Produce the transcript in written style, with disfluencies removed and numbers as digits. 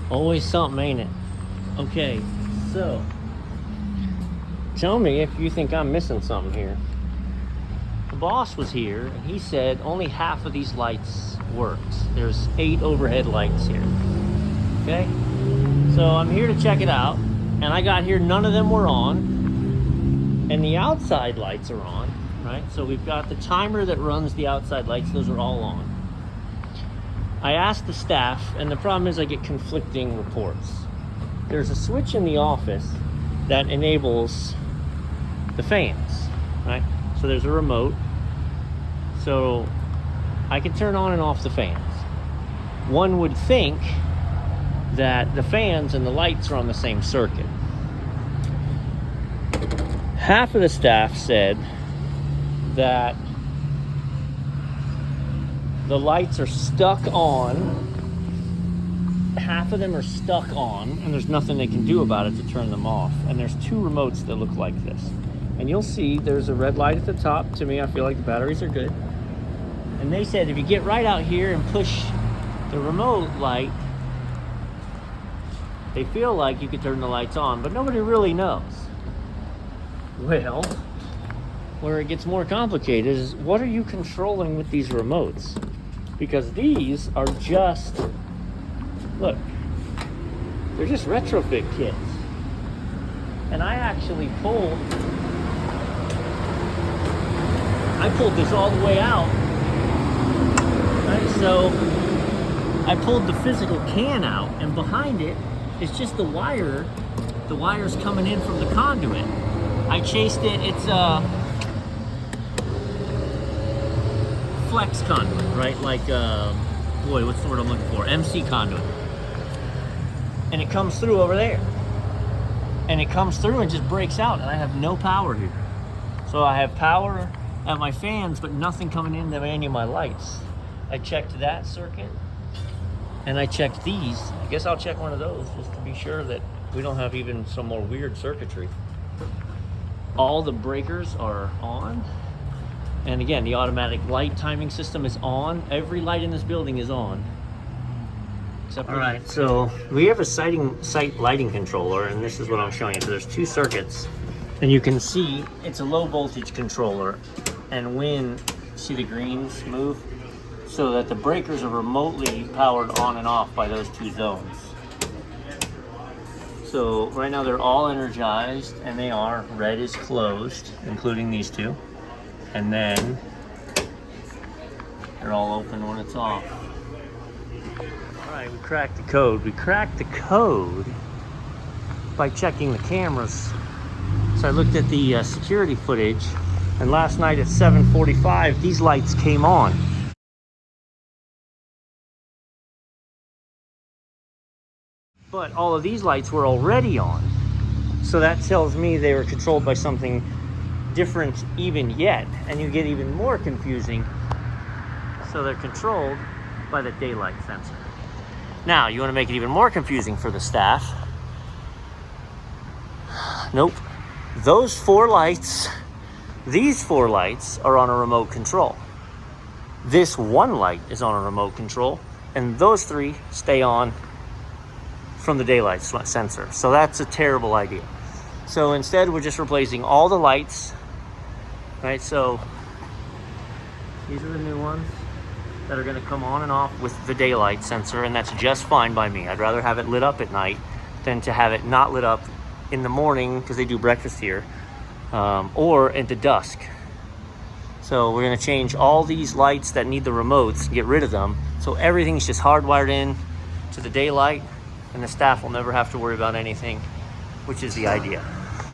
Always something, ain't it? Okay, so tell me if you think I'm missing something here. The boss was here and he said only half of these lights works. There's 8 overhead lights here. Okay, so I'm here to check it out, and I got here, none of them were on, and the outside lights are on, right? So we've got the timer that runs the outside lights, those are all on. I asked the staff, and the problem is I get conflicting reports. There's a switch in the office that enables the fans, right? So there's a remote, so I can turn on and off the fans. One would think that the fans and the lights are on the same circuit. Half of the staff said that the lights are stuck on. Half of them are stuck on, and there's nothing they can do about it to turn them off. And there's 2 remotes that look like this. And you'll see there's a red light at the top. To me, I feel like the batteries are good. And they said if you get right out here and push the remote light, they feel like you could turn the lights on, but nobody really knows. Well, where it gets more complicated is, what are you controlling with these remotes? Because these are just, look, they're just retrofit kits. And I actually pulled this all the way out. Right, so I pulled the physical can out, and behind it is just the wire. The wire's coming in from the conduit. I chased it. It's a flex conduit, right? Like, boy, what's the word I'm looking for? MC conduit. And it comes through over there. And it comes through and just breaks out, and I have no power here. So I have power at my fans, but nothing coming into any of my lights. I checked that circuit, and I checked these. I guess I'll check one of those just to be sure that we don't have even some more weird circuitry. All the breakers are on. And again, the automatic light timing system is on. Every light in this building is on. Except all right, so we have a site lighting controller, and this is what I'm showing you. So there's 2 circuits, and you can see it's a low voltage controller. And when, see the greens move? So that the breakers are remotely powered on and off by those 2 zones. So right now they're all energized, and they are. Red is closed, including these 2. And then they're all open when it's off. All right, we cracked the code. We cracked the code by checking the cameras. So I looked at the security footage, and last night at 7:45, these lights came on. But all of these lights were already on. So that tells me they were controlled by something different even yet. And you get even more confusing. So they're controlled by the daylight sensor. Now, you want to make it even more confusing for the staff. Nope. Those 4 lights, these 4 lights are on a remote control. This 1 light is on a remote control, and those 3 stay on from the daylight sensor. So that's a terrible idea. So instead, we're just replacing all the lights, right? So these are the new ones that are going to come on and off with the daylight sensor, and that's just fine by me. I'd rather have it lit up at night than to have it not lit up in the morning, because they do breakfast here, or into dusk. So we're going to change all these lights that need the remotes, get rid of them, so everything's just hardwired in to the daylight, and the staff will never have to worry about anything, which is the idea.